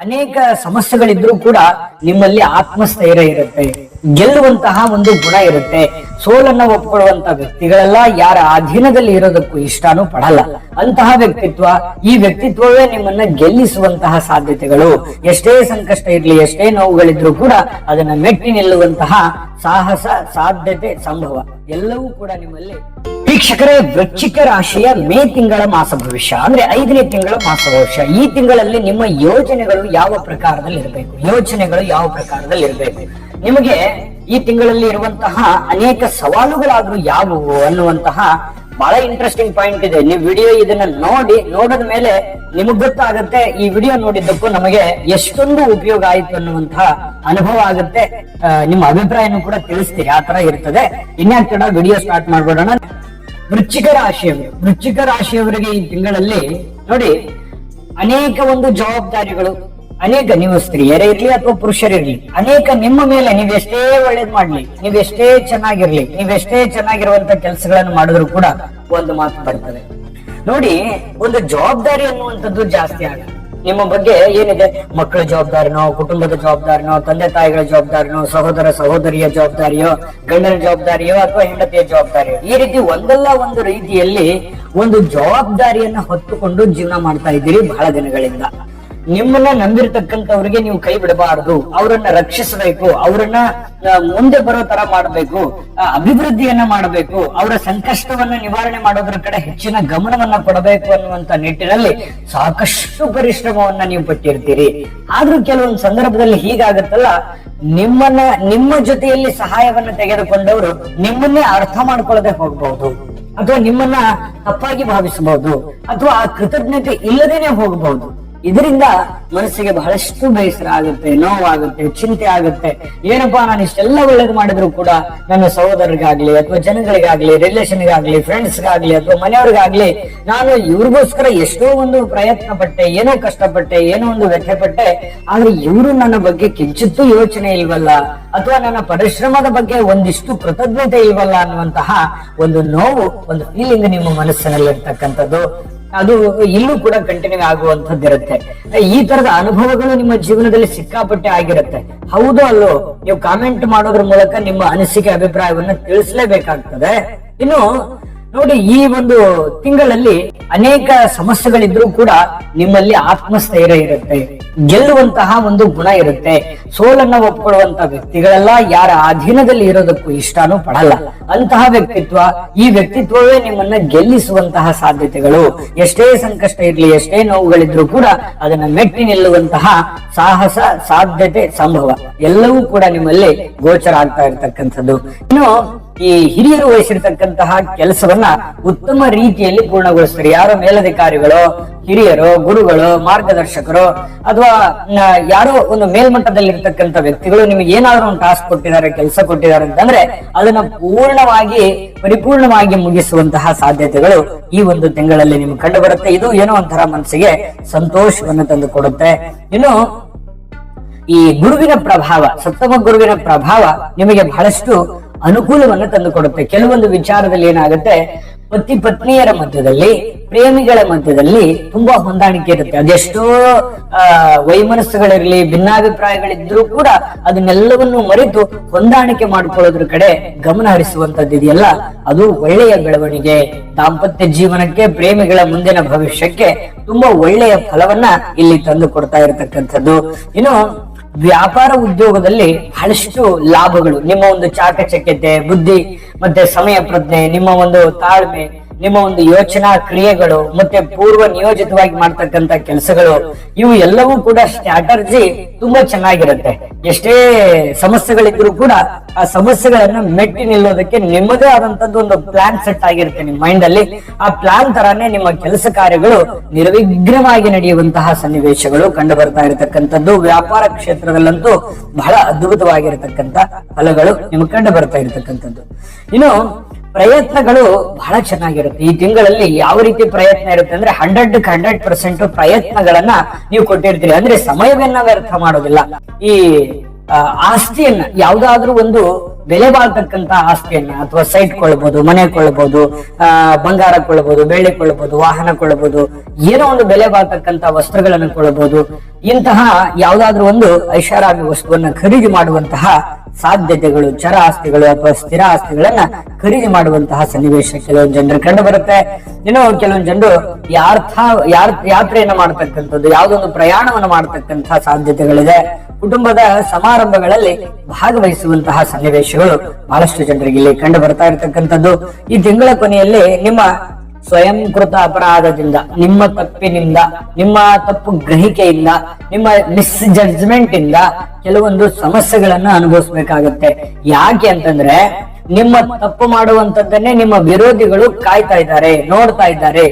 ಅನೇಕ ಸಮಸ್ಯೆಗಳಿದ್ರೂ ಕೂಡ ನಿಮ್ಮಲ್ಲಿ ಆತ್ಮಸ್ಥೈರ್ಯ ಇರುತ್ತೆ, ಗೆಲ್ಲುವಂತಹ ಒಂದು ಗುಣ ಇರುತ್ತೆ. ಸೋಲನ್ನ ಒಪ್ಕೊಳ್ಳುವಂತ ವ್ಯಕ್ತಿಗಳೆಲ್ಲ ಯಾರ ಅಧೀನದಲ್ಲಿ ಇರೋದಕ್ಕೂ ಇಷ್ಟನೂ ಪಡಲ್ಲ. ಅಂತಹ ವ್ಯಕ್ತಿತ್ವ, ಈ ವ್ಯಕ್ತಿತ್ವವೇ ನಿಮ್ಮನ್ನ ಗೆಲ್ಲಿಸುವಂತಹ ಸಾಧ್ಯತೆಗಳು. ಎಷ್ಟೇ ಸಂಕಷ್ಟ ಇರ್ಲಿ, ಎಷ್ಟೇ ನೋವುಗಳಿದ್ರೂ ಕೂಡ ಅದನ್ನ ಮೆಟ್ಟಿ ನಿಲ್ಲುವಂತಹ ಸಾಹಸ, ಸಾಧ್ಯತೆ, ಸಂಭವ ಎಲ್ಲವೂ ಕೂಡ ನಿಮ್ಮಲ್ಲಿ. ವೀಕ್ಷಕರೇ, ವೃಶ್ಚಿಕ ರಾಶಿಯ ಮೇ ತಿಂಗಳ ಮಾಸ ಭವಿಷ್ಯ ಅಂದ್ರೆ 5ನೇ ತಿಂಗಳ ಮಾಸ ಭವಿಷ್ಯ. ಈ ತಿಂಗಳಲ್ಲಿ ನಿಮ್ಮ ಯೋಜನೆಗಳು ಯಾವ ಪ್ರಕಾರದಲ್ಲಿ ಇರಬೇಕು, ನಿಮಗೆ ಈ ತಿಂಗಳಲ್ಲಿ ಇರುವಂತಹ ಅನೇಕ ಸವಾಲುಗಳಾದ್ರೂ ಯಾವುವು ಅನ್ನುವಂತಹ ಬಹಳ ಇಂಟ್ರೆಸ್ಟಿಂಗ್ ಪಾಯಿಂಟ್ ಇದೆ. ನೀವು ವಿಡಿಯೋ ಇದನ್ನ ನೋಡಿದ ಮೇಲೆ ನಿಮಗ್ ಗೊತ್ತಾಗುತ್ತೆ ಈ ವಿಡಿಯೋ ನೋಡಿದ್ದಕ್ಕೂ ನಮಗೆ ಎಷ್ಟೊಂದು ಉಪಯೋಗ ಆಯ್ತು ಅನ್ನುವಂತಹ ಅನುಭವ ಆಗುತ್ತೆ. ನಿಮ್ಮ ಅಭಿಪ್ರಾಯನೂ ಕೂಡ ತಿಳಿಸ್ತೀರಿ, ಆ ತರ ಇರ್ತದೆ. ಇನ್ಯಾಕ್ ತಡ, ವಿಡಿಯೋ ಸ್ಟಾರ್ಟ್ ಮಾಡ್ಬಿಡೋಣ. ವೃಶ್ಚಿಕ ರಾಶಿಯವರಿಗೆ ಈ ತಿಂಗಳಲ್ಲಿ ನೋಡಿ ಅನೇಕ ಒಂದು ಜವಾಬ್ದಾರಿಗಳು, ಅನೇಕ, ನೀವು ಸ್ತ್ರೀಯರೇ ಇರ್ಲಿ ಅಥವಾ ಪುರುಷರಿರ್ಲಿ, ಅನೇಕ ನಿಮ್ಮ ಮೇಲೆ ನೀವೆಷ್ಟೇ ಒಳ್ಳೇದ್ ಮಾಡ್ಲಿ, ನೀವೆಷ್ಟೇ ಚೆನ್ನಾಗಿರ್ಲಿ, ನೀವೆಷ್ಟೇ ಚೆನ್ನಾಗಿರುವಂತ ಕೆಲಸಗಳನ್ನು ಮಾಡಿದ್ರು ಕೂಡ ಒಂದು ಮಾತು ಬರ್ತದೆ ನೋಡಿ, ಒಂದು ಜವಾಬ್ದಾರಿ ಅನ್ನುವಂಥದ್ದು ಜಾಸ್ತಿ ಆಗುತ್ತೆ. ನಿಮ್ಮ ಬಗ್ಗೆ ಏನಿದೆ, ಮಕ್ಕಳ ಜವಾಬ್ದಾರಿನೋ, ಕುಟುಂಬದ ಜವಾಬ್ದಾರಿನೋ, ತಂದೆ ತಾಯಿಗಳ ಜವಾಬ್ದಾರಿನೋ, ಸಹೋದರ ಸಹೋದರಿಯ ಜವಾಬ್ದಾರಿಯೋ, ಗಂಡನ ಜವಾಬ್ದಾರಿಯೋ ಅಥವಾ ಹೆಂಡತಿಯ ಜವಾಬ್ದಾರಿಯೋ, ಈ ರೀತಿ ಒಂದಲ್ಲ ಒಂದು ರೀತಿಯಲ್ಲಿ ಒಂದು ಜವಾಬ್ದಾರಿಯನ್ನ ಹೊತ್ತುಕೊಂಡು ಜೀವನ ಮಾಡ್ತಾ ಇದ್ದೀರಿ ಬಹಳ ದಿನಗಳಿಂದ. ನಿಮ್ಮನ್ನ ನಂಬಿರ್ತಕ್ಕಂಥವ್ರಿಗೆ ನೀವು ಕೈ ಬಿಡಬಾರದು, ಅವರನ್ನ ರಕ್ಷಿಸಬೇಕು, ಅವರನ್ನ ಮುಂದೆ ಬರೋ ತರ ಮಾಡಬೇಕು, ಅಭಿವೃದ್ಧಿಯನ್ನ ಮಾಡಬೇಕು, ಅವರ ಸಂಕಷ್ಟವನ್ನ ನಿವಾರಣೆ ಮಾಡೋದ್ರ ಕಡೆ ಹೆಚ್ಚಿನ ಗಮನವನ್ನ ಕೊಡಬೇಕು ಅನ್ನುವಂತ ನಿಟ್ಟಿನಲ್ಲಿ ಸಾಕಷ್ಟು ಪರಿಶ್ರಮವನ್ನ ನೀವು ಪಟ್ಟಿರ್ತೀರಿ. ಆದ್ರೂ ಕೆಲವೊಂದು ಸಂದರ್ಭದಲ್ಲಿ ಹೀಗಾಗತ್ತಲ್ಲ, ನಿಮ್ಮ ಜೊತೆಯಲ್ಲಿ ಸಹಾಯವನ್ನ ತೆಗೆದುಕೊಂಡವರು ನಿಮ್ಮನ್ನೇ ಅರ್ಥ ಮಾಡ್ಕೊಳ್ಳದೆ ಹೋಗಬಹುದು, ಅಥವಾ ನಿಮ್ಮನ್ನ ತಪ್ಪಾಗಿ ಭಾವಿಸಬಹುದು, ಅಥವಾ ಆ ಕೃತಜ್ಞತೆ ಇಲ್ಲದೇನೆ ಹೋಗಬಹುದು. ಇದರಿಂದ ಮನಸ್ಸಿಗೆ ಬಹಳಷ್ಟು ಬೇಸರ ಆಗುತ್ತೆ, ನೋವಾಗುತ್ತೆ, ಚಿಂತೆ ಆಗುತ್ತೆ. ಏನಪ್ಪಾ, ನಾನು ಇಷ್ಟೆಲ್ಲ ಒಳ್ಳೇದು ಮಾಡಿದ್ರು ಕೂಡ ನನ್ನ ಸಹೋದರರಿಗಾಗ್ಲಿ ಅಥವಾ ಜನಗಳಿಗಾಗ್ಲಿ, ರಿಲೇಷನ್ಗಾಗ್ಲಿ, ಫ್ರೆಂಡ್ಸ್ಗಾಗ್ಲಿ ಅಥವಾ ಮನೆಯವ್ರಿಗಾಗ್ಲಿ ನಾನು ಇವ್ರಿಗೋಸ್ಕರ ಎಷ್ಟೋ ಒಂದು ಪ್ರಯತ್ನ ಪಟ್ಟೆ, ಏನೋ ಕಷ್ಟಪಟ್ಟೆ, ಏನೋ ಒಂದು ವ್ಯಥೆ ಪಟ್ಟೆ, ಆದ್ರೆ ಇವರು ನನ್ನ ಬಗ್ಗೆ ಕಿಂಚಿತ್ತೂ ಯೋಚನೆ ಇಲ್ವಲ್ಲ, ಅಥವಾ ನನ್ನ ಪರಿಶ್ರಮದ ಬಗ್ಗೆ ಒಂದಿಷ್ಟು ಕೃತಜ್ಞತೆ ಇಲ್ವಲ್ಲ ಅನ್ನುವಂತಹ ಒಂದು ನೋವು, ಒಂದು ಫೀಲಿಂಗ್ ನಿಮ್ಮ ಮನಸ್ಸಿನಲ್ಲಿ ಇರ್ತಕ್ಕಂಥದ್ದು, ಅದು ಇಲ್ಲೂ ಕೂಡ ಕಂಟಿನ್ಯೂ ಆಗುವಂತದ್ದಿರುತ್ತೆ. ಈ ತರದ ಅನುಭವಗಳು ನಿಮ್ಮ ಜೀವನದಲ್ಲಿ ಸಿಕ್ಕಾಪಟ್ಟೆ ಆಗಿರುತ್ತೆ. ಹೌದು ಅಲ್ಲೋ, ನೀವು ಕಾಮೆಂಟ್ ಮಾಡೋದ್ರ ಮೂಲಕ ನಿಮ್ಮ ಅನಿಸಿಕೆ, ಅಭಿಪ್ರಾಯವನ್ನ ತಿಳಿಸಲೇಬೇಕಾಗ್ತದೆ. ಇನ್ನು ನೋಡಿ, ಈ ಒಂದು ತಿಂಗಳಲ್ಲಿ ಅನೇಕ ಸಮಸ್ಯೆಗಳಿದ್ರೂ ಕೂಡ ನಿಮ್ಮಲ್ಲಿ ಆತ್ಮಸ್ಥೈರ್ಯ ಇರುತ್ತೆ, ಗೆಲ್ಲುವಂತಹ ಒಂದು ಗುಣ ಇರುತ್ತೆ. ಸೋಲನ್ನ ಒಪ್ಕೊಳ್ಳುವಂತ ವ್ಯಕ್ತಿಗಳೆಲ್ಲ ಯಾರ ಅಧೀನದಲ್ಲಿ ಇರೋದಕ್ಕೂ ಇಷ್ಟನೂ ಪಡಲ್ಲ. ಅಂತಹ ವ್ಯಕ್ತಿತ್ವ, ಈ ವ್ಯಕ್ತಿತ್ವವೇ ನಿಮ್ಮನ್ನ ಗೆಲ್ಲಿಸುವಂತಹ ಸಾಧ್ಯತೆಗಳು. ಎಷ್ಟೇ ಸಂಕಷ್ಟ ಇರ್ಲಿ, ಎಷ್ಟೇ ನೋವುಗಳಿದ್ರೂ ಕೂಡ ಅದನ್ನ ಮೆಟ್ಟಿ ನಿಲ್ಲುವಂತಹ ಸಾಹಸ, ಸಾಧ್ಯತೆ, ಸಂಭವ ಎಲ್ಲವೂ ಕೂಡ ನಿಮ್ಮಲ್ಲಿ ಗೋಚರ ಆಗ್ತಾ ಇರ್ತಕ್ಕಂಥದ್ದು. ಇನ್ನು ಈ ಹಿರಿಯರು ವಹಿಸಿರ್ತಕ್ಕಂತಹ ಕೆಲಸವನ್ನ ಉತ್ತಮ ರೀತಿಯಲ್ಲಿ ಪೂರ್ಣಗೊಳಿಸ್ತಾರೆ. ಯಾರೋ ಮೇಲಧಿಕಾರಿಗಳು, ಹಿರಿಯರು, ಗುರುಗಳು, ಮಾರ್ಗದರ್ಶಕರು ಅಥವಾ ಯಾರೋ ಒಂದು ಮೇಲ್ಮಟ್ಟದಲ್ಲಿರ್ತಕ್ಕಂಥ ವ್ಯಕ್ತಿಗಳು ನಿಮಗೆ ಏನಾದ್ರೂ ಒಂದು ಟಾಸ್ಕ್ ಕೊಟ್ಟಿದ್ದಾರೆ, ಕೆಲಸ ಕೊಟ್ಟಿದ್ದಾರೆ ಅಂತಂದ್ರೆ ಅದನ್ನ ಪರಿಪೂರ್ಣವಾಗಿ ಮುಗಿಸುವಂತಹ ಸಾಧ್ಯತೆಗಳು ಈ ಒಂದು ತಿಂಗಳಲ್ಲಿ ನಿಮ್ಗೆ ಕಂಡು ಬರುತ್ತೆ. ಇದು ಏನೋ ಒಂಥರ ಮನಸ್ಸಿಗೆ ಸಂತೋಷವನ್ನು ತಂದು ಕೊಡುತ್ತೆ. ಇನ್ನು ಈ ಗುರುವಿನ ಪ್ರಭಾವ, ಸಪ್ತಮ ಗುರುವಿನ ಪ್ರಭಾವ ನಿಮಗೆ ಬಹಳಷ್ಟು ಅನುಕೂಲವನ್ನು ತಂದುಕೊಡುತ್ತೆ. ಕೆಲವೊಂದು ವಿಚಾರದಲ್ಲಿ ಏನಾಗುತ್ತೆ, ಪತಿ ಪತ್ನಿಯರ ಮಧ್ಯದಲ್ಲಿ, ಪ್ರೇಮಿಗಳ ಮಧ್ಯದಲ್ಲಿ ತುಂಬಾ ಹೊಂದಾಣಿಕೆ ಇರುತ್ತೆ. ಅದೆಷ್ಟೋ ವೈಮನಸ್ಸುಗಳಿರ್ಲಿ, ಭಿನ್ನಾಭಿಪ್ರಾಯಗಳಿದ್ರೂ ಕೂಡ ಅದನ್ನೆಲ್ಲವನ್ನು ಮರೆತು ಹೊಂದಾಣಿಕೆ ಮಾಡಿಕೊಳ್ಳೋದ್ರ ಕಡೆ ಗಮನ ಹರಿಸುವಂತದ್ದು ಇದೆಯಲ್ಲ, ಅದು ಒಳ್ಳೆಯ ಬೆಳವಣಿಗೆ. ದಾಂಪತ್ಯ ಜೀವನಕ್ಕೆ, ಪ್ರೇಮಿಗಳ ಮುಂದಿನ ಭವಿಷ್ಯಕ್ಕೆ ತುಂಬಾ ಒಳ್ಳೆಯ ಫಲವನ್ನ ಇಲ್ಲಿ ತಂದು ಕೊಡ್ತಾ ಇರತಕ್ಕಂಥದ್ದು. ಇನ್ನು ವ್ಯಾಪಾರ ಉದ್ಯೋಗದಲ್ಲಿ ಬಹಳಷ್ಟು ಲಾಭಗಳು, ನಿಮ್ಮ ಒಂದು ಚಾಕಚಕ್ಯತೆ, ಬುದ್ಧಿ ಮತ್ತೆ ಸಮಯ ಪ್ರಜ್ಞೆ, ನಿಮ್ಮ ಒಂದು ತಾಳ್ಮೆ, ನಿಮ್ಮ ಒಂದು ಯೋಚನಾ ಕ್ರಿಯೆಗಳು ಮತ್ತೆ ಪೂರ್ವ ನಿಯೋಜಿತವಾಗಿ ಮಾಡ್ತಕ್ಕಂತ ಕೆಲಸಗಳು, ಇವು ಎಲ್ಲವೂ ಕೂಡ ಸ್ಟ್ರಾಟರ್ಜಿ ತುಂಬಾ ಚೆನ್ನಾಗಿರುತ್ತೆ. ಎಷ್ಟೇ ಸಮಸ್ಯೆಗಳಿದ್ರು ಕೂಡ ಆ ಸಮಸ್ಯೆಗಳನ್ನ ಮೆಟ್ಟಿ ನಿಲ್ಲೋದಕ್ಕೆ ನಿಮ್ಮದೇ ಆದಂತದ್ದು ಒಂದು ಪ್ಲಾನ್ ಸೆಟ್ ಆಗಿರುತ್ತೆ ನಿಮ್ಮ ಮೈಂಡ್ ಅಲ್ಲಿ. ಆ ಪ್ಲಾನ್ ತರಾನೇ ನಿಮ್ಮ ಕೆಲಸ ಕಾರ್ಯಗಳು ನಿರ್ವಿಘ್ನವಾಗಿ ನಡೆಯುವಂತಹ ಸನ್ನಿವೇಶಗಳು ಕಂಡು ಬರ್ತಾ ಇರತಕ್ಕಂಥದ್ದು. ವ್ಯಾಪಾರ ಕ್ಷೇತ್ರದಲ್ಲಂತೂ ಬಹಳ ಅದ್ಭುತವಾಗಿರತಕ್ಕಂತ ಫಲಗಳು ನಿಮ್ಗೆ ಕಂಡು ಬರ್ತಾ ಇರತಕ್ಕಂಥದ್ದು. ಇನ್ನು ಪ್ರಯತ್ನಗಳು ಬಹಳ ಚೆನ್ನಾಗಿರುತ್ತೆ. ಈ ತಿಂಗಳಲ್ಲಿ ಯಾವ ರೀತಿ ಪ್ರಯತ್ನ ಇರುತ್ತೆ ಅಂದ್ರೆ 100% ಪ್ರಯತ್ನಗಳನ್ನ ನೀವು ಕೊಟ್ಟಿರ್ತೀರಿ. ಅಂದ್ರೆ ಸಮಯವನ್ನ ವ್ಯರ್ಥ ಮಾಡೋದಿಲ್ಲ. ಈ ಆಸ್ತಿಯನ್ನ, ಯಾವ್ದಾದ್ರೂ ಒಂದು ಬೆಲೆ ಬಾಳ್ತಕ್ಕಂತ ಆಸ್ತಿಯನ್ನ ಅಥವಾ ಸೈಟ್ ಕೊಳ್ಳಬಹುದು, ಮನೆ ಕೊಳ್ಳಬಹುದು, ಬಂಗಾರ ಕೊಳ್ಳಬಹುದು, ಬೆಳ್ಳಿ ಕೊಳ್ಳಬಹುದು, ವಾಹನ ಕೊಳ್ಳಬಹುದು, ಏನೋ ಒಂದು ಬೆಲೆ ಬಾಳ್ತಕ್ಕಂತ ವಸ್ತ್ರಗಳನ್ನು ಕೊಳ್ಳಬಹುದು. ಇಂತಹ ಯಾವ್ದಾದ್ರೂ ಒಂದು ಐಷಾರಾಮಿ ವಸ್ತುವನ್ನ ಖರೀದಿ ಮಾಡುವಂತಹ ಸಾಧ್ಯತೆಗಳು, ಚರ ಆಸ್ತಿಗಳು ಅಥವಾ ಸ್ಥಿರ ಆಸ್ತಿಗಳನ್ನ ಖರೀದಿ ಮಾಡುವಂತಹ ಸನ್ನಿವೇಶ ಕೆಲವೊಂದು ಜನರು ಕಂಡು ಬರುತ್ತೆ. ಇನ್ನು ಕೆಲವೊಂದು ಜನರು ಯಾತ್ರೆಯನ್ನ ಮಾಡ್ತಕ್ಕಂಥದ್ದು, ಯಾವುದೊಂದು ಪ್ರಯಾಣವನ್ನು ಮಾಡ್ತಕ್ಕಂತಹ ಸಾಧ್ಯತೆಗಳಿದೆ. ಕುಟುಂಬದ ಸಮಾರಂಭಗಳಲ್ಲಿ ಭಾಗವಹಿಸುವಂತಹ ಸನ್ನಿವೇಶಗಳು ಬಹಳಷ್ಟು ಜನರಿಗೆ ಇಲ್ಲಿ ಕಂಡು ಬರ್ತಾ ಇರತಕ್ಕಂಥದ್ದು. ಈ ತಿಂಗಳ ಕೊನೆಯಲ್ಲಿ ನಿಮ್ಮ ಸ್ವಯಂಕೃತ ಅಪರಾಧದಿಂದ, ನಿಮ್ಮ ತಪ್ಪಿನಿಂದ, ನಿಮ್ಮ ತಪ್ಪು ಗ್ರಹಿಕೆಯಿಂದ, ನಿಮ್ಮ ಮಿಸ್ ಜಡ್ಜ್ಮೆಂಟ್ ಇಂದ ಕೆಲವೊಂದು ಸಮಸ್ಯೆಗಳನ್ನ ಅನುಭವಿಸ್ಬೇಕಾಗತ್ತೆ. ಯಾಕೆ ಅಂತಂದ್ರೆ ನಿಮ್ಮ ತಪ್ಪು ಮಾಡುವಂತದ್ದನ್ನೇ ನಿಮ್ಮ ವಿರೋಧಿಗಳು ಕಾಯ್ತಾ ಇದ್ದಾರೆ, ನೋಡ್ತಾ ಇದ್ದಾರೆ.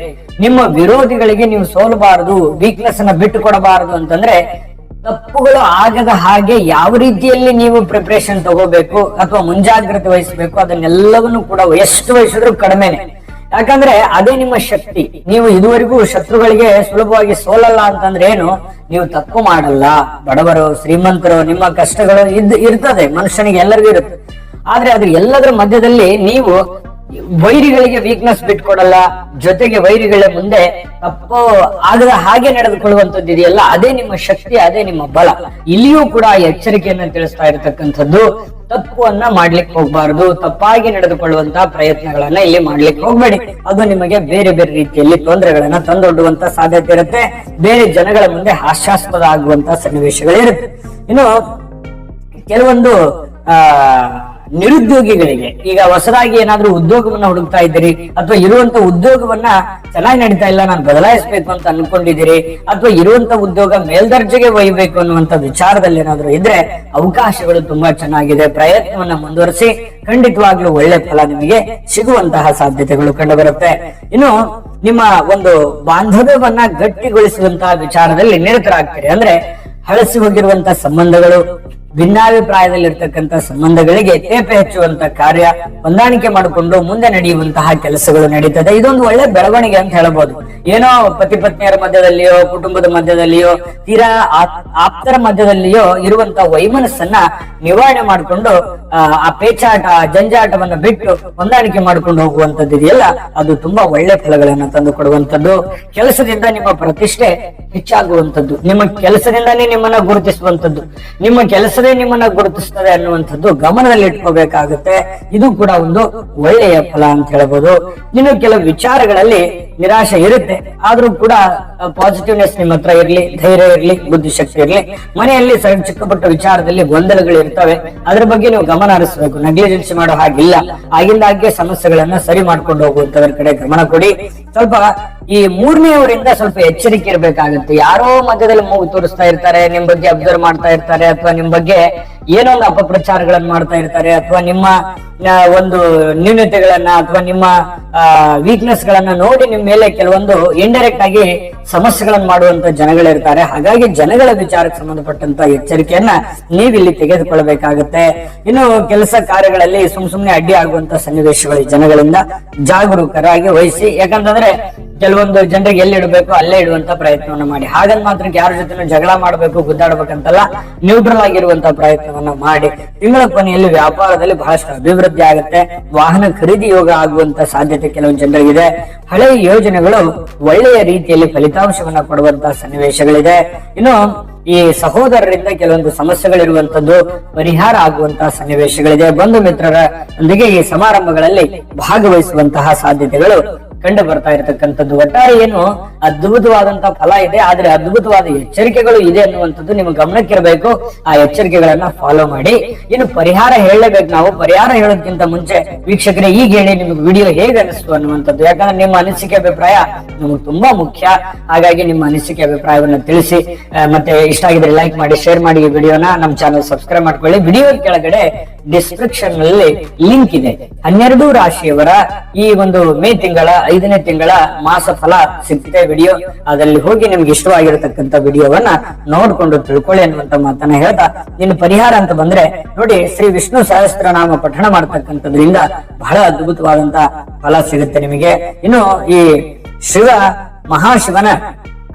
ನಿಮ್ಮ ವಿರೋಧಿಗಳಿಗೆ ನೀವು ಸೋಲಬಾರದು, ವೀಕ್ನೆಸ್ ಅನ್ನ ಬಿಟ್ಟು ಕೊಡಬಾರದು ಅಂತಂದ್ರೆ ತಪ್ಪುಗಳು ಆಗದ ಹಾಗೆ ಯಾವ ರೀತಿಯಲ್ಲಿ ನೀವು ಪ್ರಿಪರೇಷನ್ ತಗೋಬೇಕು ಅಥವಾ ಮುಂಜಾಗ್ರತೆ ವಹಿಸಬೇಕು ಅದನ್ನೆಲ್ಲವನ್ನು ಕೂಡ ಎಷ್ಟು ವಹಿಸಿದ್ರು ಕಡಿಮೆನೆ. ಯಾಕಂದ್ರೆ ಅದೇ ನಿಮ್ಮ ಶಕ್ತಿ. ನೀವು ಇದುವರೆಗೂ ಶತ್ರುಗಳಿಗೆ ಸುಲಭವಾಗಿ ಸೋಲಲ್ಲ ಅಂತಂದ್ರೆ ಏನು, ನೀವು ತಪ್ಪು ಮಾಡಲ್ಲ. ಬಡವರು ಶ್ರೀಮಂತರು ನಿಮ್ಮ ಕಷ್ಟಗಳು ಇರ್ತದೆ, ಮನುಷ್ಯನಿಗೆ ಎಲ್ಲರಿಗೂ ಇರುತ್ತೆ. ಆದ್ರೆ ಅದ್ರ ಎಲ್ಲದರ ಮಧ್ಯದಲ್ಲಿ ನೀವು ವೈರಿಗಳಿಗೆ ವೀಕ್ನೆಸ್ ಬಿಟ್ಕೊಡಲ್ಲ, ಜೊತೆಗೆ ವೈರಿಗಳ ಮುಂದೆ ತಪ್ಪು ಆಗದ ಹಾಗೆ ನಡೆದುಕೊಳ್ಳುವಂತದ್ದು ಇದೆಯಲ್ಲ, ಅದೇ ನಿಮ್ಮ ಶಕ್ತಿ, ಅದೇ ನಿಮ್ಮ ಬಲ. ಇಲ್ಲಿಯೂ ಕೂಡ ಎಚ್ಚರಿಕೆಯನ್ನ ತಿಳಿಸ್ತಾ ಇರತಕ್ಕಂಥದ್ದು, ತಪ್ಪನ್ನ ಮಾಡ್ಲಿಕ್ಕೆ ಹೋಗ್ಬಾರ್ದು, ತಪ್ಪಾಗಿ ನಡೆದುಕೊಳ್ಳುವಂತಹ ಪ್ರಯತ್ನಗಳನ್ನ ಇಲ್ಲಿ ಮಾಡ್ಲಿಕ್ಕೆ ಹೋಗ್ಬೇಡಿ. ಅದು ನಿಮಗೆ ಬೇರೆ ಬೇರೆ ರೀತಿಯಲ್ಲಿ ತೊಂದರೆಗಳನ್ನ ತಂದೊಡ್ಡುವಂತ ಸಾಧ್ಯತೆ ಇರುತ್ತೆ. ಬೇರೆ ಜನಗಳ ಮುಂದೆ ಹಾಸ್ಯಾಸ್ಪದ ಆಗುವಂತಹ ಸನ್ನಿವೇಶಗಳಿರುತ್ತೆ. ಇನ್ನು ಕೆಲವೊಂದು ನಿರುದ್ಯೋಗಿಗಳಿಗೆ ಈಗ ಹೊಸದಾಗಿ ಏನಾದ್ರೂ ಉದ್ಯೋಗವನ್ನ ಹುಡುಕ್ತಾ ಇದ್ದೀರಿ, ಅಥವಾ ಇರುವಂತ ಉದ್ಯೋಗವನ್ನ ಚೆನ್ನಾಗಿ ನಡೀತಾ ಇಲ್ಲ, ನಾನು ಬದಲಾಯಿಸಬೇಕು ಅಂತ ಅನ್ಕೊಂಡಿದ್ದೀರಿ, ಅಥವಾ ಇರುವಂತ ಉದ್ಯೋಗ ಮೇಲ್ದರ್ಜೆಗೆ ಒಯ್ಯಬೇಕು ಅನ್ನುವಂತ ವಿಚಾರದಲ್ಲಿ ಏನಾದ್ರೂ ಇದ್ರೆ ಅವಕಾಶಗಳು ತುಂಬಾ ಚೆನ್ನಾಗಿದೆ. ಪ್ರಯತ್ನವನ್ನ ಮುಂದುವರಿಸಿ, ಖಂಡಿತವಾಗ್ಲೂ ಒಳ್ಳೆ ಫಲ ನಿಮಗೆ ಸಿಗುವಂತಹ ಸಾಧ್ಯತೆಗಳು ಕಂಡು ಬರುತ್ತೆ. ಇನ್ನು ನಿಮ್ಮ ಒಂದು ಬಾಂಧವ್ಯವನ್ನ ಗಟ್ಟಿಗೊಳಿಸುವಂತಹ ವಿಚಾರದಲ್ಲಿ ನಿರತರಾಗ್ತೀರಿ. ಅಂದ್ರೆ ಹಳಸಿ ಹೋಗಿರುವಂತಹ ಸಂಬಂಧಗಳು, ಭಿನ್ನಾಭಿಪ್ರಾಯದಲ್ಲಿರ್ತಕ್ಕಂಥ ಸಂಬಂಧಗಳಿಗೆ ತೇಪೆ ಹಚ್ಚುವಂತ ಕಾರ್ಯ, ಹೊಂದಾಣಿಕೆ ಮಾಡಿಕೊಂಡು ಮುಂದೆ ನಡೆಯುವಂತಹ ಕೆಲಸಗಳು ನಡೀತದೆ. ಇದೊಂದು ಒಳ್ಳೆ ಬೆಳವಣಿಗೆ ಅಂತ ಹೇಳಬಹುದು. ಏನೋ ಪತಿ ಪತ್ನಿಯರ ಮಧ್ಯದಲ್ಲಿಯೋ, ಕುಟುಂಬದ ಮಧ್ಯದಲ್ಲಿಯೋ, ತೀರಾ ಆಪ್ತರ ಮಧ್ಯದಲ್ಲಿಯೋ ಇರುವಂತಹ ವೈಮನಸ್ಸನ್ನ ನಿವಾರಣೆ ಮಾಡಿಕೊಂಡು ಆ ಪೇಚಾಟ, ಜಂಜಾಟವನ್ನ ಬಿಟ್ಟು ಹೊಂದಾಣಿಕೆ ಮಾಡಿಕೊಂಡು ಹೋಗುವಂತದ್ದು ಇದೆಯಲ್ಲ, ಅದು ತುಂಬಾ ಒಳ್ಳೆ ಫಲಗಳನ್ನ ತಂದು ಕೊಡುವಂತದ್ದು. ಕೆಲಸದಿಂದ ನಿಮ್ಮ ಪ್ರತಿಷ್ಠೆ ಹೆಚ್ಚಾಗುವಂತದ್ದು, ನಿಮ್ಮ ಕೆಲಸದಿಂದಾನೇ ನಿಮ್ಮನ್ನ ಗುರುತಿಸುವಂತದ್ದು, ನಿಮ್ಮ ಕೆಲಸದೇ ನಿಮ್ಮನ್ನ ಗುರುತಿಸ್ತದೆ ಅನ್ನುವಂಥದ್ದು ಗಮನದಲ್ಲಿ ಇಟ್ಕೋಬೇಕಾಗುತ್ತೆ. ಇದು ಕೂಡ ಒಂದು ಒಳ್ಳೆಯ ಫಲ ಅಂತ ಹೇಳ್ಬೋದು. ಇನ್ನು ಕೆಲವು ವಿಚಾರಗಳಲ್ಲಿ ನಿರಾಶೆ ಇರುತ್ತೆ, ಆದ್ರೂ ಕೂಡ ಪಾಸಿಟಿವ್ನೆಸ್ ನಿಮ್ಮ ಹತ್ರ ಇರ್ಲಿ, ಧೈರ್ಯ ಇರ್ಲಿ, ಬುದ್ಧಿಶಕ್ತಿ ಇರ್ಲಿ. ಮನೆಯಲ್ಲಿ ಸಣ್ಣ ಚಿಕ್ಕ ಪುಟ್ಟ ವಿಚಾರದಲ್ಲಿ ಗೊಂದಲಗಳು ಇರ್ತವೆ, ಅದ್ರ ಬಗ್ಗೆ ನೀವು ಗಮನ ಹರಿಸಬೇಕು. ನೆಗ್ಲಿಜೆನ್ಸ್ ಮಾಡೋ ಹಾಗಿಲ್ಲ. ಆಗಿಂದಾಗ್ಗೆ ಸಮಸ್ಯೆಗಳನ್ನ ಸರಿ ಮಾಡ್ಕೊಂಡು ಹೋಗುವಂತದ್ರ ಕಡೆ ಗಮನ ಕೊಡಿ. ಸ್ವಲ್ಪ ಈ ಮೂರನೆಯವರಿಂದ ಸ್ವಲ್ಪ ಎಚ್ಚರಿಕೆ ಇರಬೇಕಾಗುತ್ತೆ. ಯಾರೋ ಮಧ್ಯದಲ್ಲಿ ಮೂಗು ತೋರಿಸ್ತಾ ಇರ್ತಾರೆ, ನಿಮ್ ಬಗ್ಗೆ ಅಬ್ಸರ್ವ್ ಮಾಡ್ತಾ ಇರ್ತಾರೆ, ಅಥವಾ ನಿಮ್ ಬಗ್ಗೆ ಏನೋ ಒಂದು ಅಪಪ್ರಚಾರಗಳನ್ನ ಮಾಡ್ತಾ ಇರ್ತಾರೆ, ಅಥವಾ ನಿಮ್ಮ ಒಂದು ನ್ಯೂನತೆಗಳನ್ನ ಅಥವಾ ನಿಮ್ಮ ವೀಕ್ನೆಸ್ ಗಳನ್ನ ನೋಡಿ ನಿಮ್ ಮೇಲೆ ಕೆಲವೊಂದು ಇಂಡೈರೆಕ್ಟ್ ಆಗಿ ಸಮಸ್ಯೆಗಳನ್ನ ಮಾಡುವಂತ ಜನಗಳಿರ್ತಾರೆ. ಹಾಗಾಗಿ ಜನಗಳ ವಿಚಾರಕ್ಕೆ ಸಂಬಂಧಪಟ್ಟಂತ ಎಚ್ಚರಿಕೆಯನ್ನ ನೀವಿಲ್ಲಿ ತೆಗೆದುಕೊಳ್ಳಬೇಕಾಗುತ್ತೆ. ಇನ್ನು ಕೆಲಸ ಕಾರ್ಯಗಳಲ್ಲಿ ಸುಮ್ನೆ ಅಡ್ಡಿ ಆಗುವಂತ ಸನ್ನಿವೇಶಗಳು ಜನಗಳಿಂದ ಜಾಗರೂಕರಾಗಿ ವಹಿಸಿ. ಯಾಕಂತಂದ್ರೆ ಕೆಲವೊಂದು ಜನರಿಗೆ ಎಲ್ಲಿ ಇಡಬೇಕು ಅಲ್ಲೇ ಇಡುವಂತ ಪ್ರಯತ್ನವನ್ನ ಮಾಡಿ. ಹಾಗಂದ್ ಮಾತ್ರ ಯಾರ ಜೊತೆ ಜಗಳ ಮಾಡಬೇಕು, ಗುದ್ದಾಡ್ಬೇಕಂತಲ್ಲ, ನ್ಯೂಟ್ರಲ್ ಆಗಿರುವಂತ ಪ್ರಯತ್ನವನ್ನ ಮಾಡಿ. ತಿಂಗಳ ಕೊನೆಯಲ್ಲಿ ವ್ಯಾಪಾರದಲ್ಲಿ ಬಹಳಷ್ಟು ಅಭಿವೃದ್ಧಿ ಆಗುತ್ತೆ. ವಾಹನ ಖರೀದಿ ಯೋಗ ಆಗುವಂತ ಸಾಧ್ಯತೆ ಕೆಲವೊಂದು ಜನರಿಗಿದೆ. ಹಳೆಯ ಯೋಜನೆಗಳು ಒಳ್ಳೆಯ ರೀತಿಯಲ್ಲಿ ಫಲಿತಾಂಶವನ್ನ ಕೊಡುವಂತಹ ಸನ್ನಿವೇಶಗಳಿದೆ. ಇನ್ನು ಈ ಸಹೋದರರಿಂದ ಕೆಲವೊಂದು ಸಮಸ್ಯೆಗಳಿರುವಂತದ್ದು ಪರಿಹಾರ ಆಗುವಂತಹ ಸನ್ನಿವೇಶಗಳಿದೆ. ಬಂಧು ಮಿತ್ರರೊಂದಿಗೆ ಈ ಸಮಾರಂಭಗಳಲ್ಲಿ ಭಾಗವಹಿಸುವಂತಹ ಸಾಧ್ಯತೆಗಳು ಕಂಡು ಬರ್ತಾ ಇರತಕ್ಕಂಥದ್ದು. ಒಟ್ಟಾರೆ ಏನು ಅದ್ಭುತವಾದಂತಹ ಫಲ ಇದೆ, ಆದ್ರೆ ಅದ್ಭುತವಾದ ಎಚ್ಚರಿಕೆಗಳು ಇದೆ ಅನ್ನುವಂಥದ್ದು ನಿಮ್ಮ ಗಮನಕ್ಕಿರಬೇಕು. ಆ ಎಚ್ಚರಿಕೆಗಳನ್ನ ಫಾಲೋ ಮಾಡಿ. ಇನ್ನು ಪರಿಹಾರ ಹೇಳಲೇಬೇಕು. ನಾವು ಪರಿಹಾರ ಹೇಳೋದಕ್ಕಿಂತ ಮುಂಚೆ ವೀಕ್ಷಕರೇ ಈಗ ಹೇಳಿ ನಿಮ್ಗೆ ವಿಡಿಯೋ ಹೇಗೆ ಅನಿಸ್ತು ಅನ್ನುವಂಥದ್ದು. ಯಾಕಂದ್ರೆ ನಿಮ್ಮ ಅನಿಸಿಕೆ ಅಭಿಪ್ರಾಯ ನಮಗೆ ತುಂಬಾ ಮುಖ್ಯ. ಹಾಗಾಗಿ ನಿಮ್ಮ ಅನಿಸಿಕೆ ಅಭಿಪ್ರಾಯವನ್ನ ತಿಳಿಸಿ. ಮತ್ತೆ ಇಷ್ಟ ಆಗಿದ್ರೆ ಲೈಕ್ ಮಾಡಿ, ಶೇರ್ ಮಾಡಿ ಈ ವಿಡಿಯೋನ. ನಮ್ಮ ಚಾನಲ್ ಸಬ್ಸ್ಕ್ರೈಬ್ ಮಾಡ್ಕೊಳ್ಳಿ. ವಿಡಿಯೋ ಕೆಳಗಡೆ ಡಿಸ್ಕ್ರಿಪ್ಷನ್ ನಲ್ಲಿ ಲಿಂಕ್ ಇದೆ. 12 ರಾಶಿಯವರ ಈ ಒಂದು ಮೇ ತಿಂಗಳ 5ನೇ ತಿಂಗಳ ಮಾಸ ಫಲ ಸಿಗ್ತಿದೆ ವಿಡಿಯೋ. ಅದರಲ್ಲಿ ಹೋಗಿ ನಿಮ್ಗೆ ಇಷ್ಟವಾಗಿರತಕ್ಕಂತ ವಿಡಿಯೋವನ್ನ ನೋಡ್ಕೊಂಡು ತಿಳ್ಕೊಳ್ಳಿ ಅನ್ನುವಂತ ಮಾತನ್ನ ಹೇಳ್ತಾ, ಇನ್ನು ಪರಿಹಾರ ಅಂತ ಬಂದ್ರೆ ನೋಡಿ, ಶ್ರೀ ವಿಷ್ಣು ಸಹಸ್ರನಾಮ ಪಠಣ ಮಾಡ್ತಕ್ಕಂಥದ್ರಿಂದ ಬಹಳ ಅದ್ಭುತವಾದಂತ ಫಲ ಸಿಗುತ್ತೆ ನಿಮಗೆ. ಇನ್ನು ಈ ಮಹಾಶಿವನ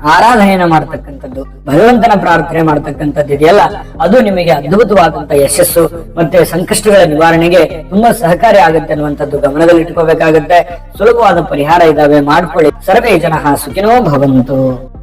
ಆರಾಧನೆಯನ್ನ ಮಾಡ್ತಕ್ಕಂಥದ್ದು, ಭಗವಂತನ ಪ್ರಾರ್ಥನೆ ಮಾಡ್ತಕ್ಕಂಥದ್ದು ಇದೆಯಲ್ಲ, ಅದು ನಿಮಗೆ ಅದ್ಭುತವಾದಂತ ಯಶಸ್ಸು ಮತ್ತೆ ಸಂಕಷ್ಟಗಳ ನಿವಾರಣೆಗೆ ತುಂಬಾ ಸಹಕಾರಿ ಆಗುತ್ತೆ ಅನ್ನುವಂಥದ್ದು ಗಮನದಲ್ಲಿ ಇಟ್ಕೋಬೇಕಾಗುತ್ತೆ. ಸುಲಭವಾದ ಪರಿಹಾರ ಇದಾವೆ, ಮಾಡ್ಕೊಳ್ಳಿ. ಸರ್ವೇ ಜನಃ ಸುಖಿನೋ ಭವಂತು.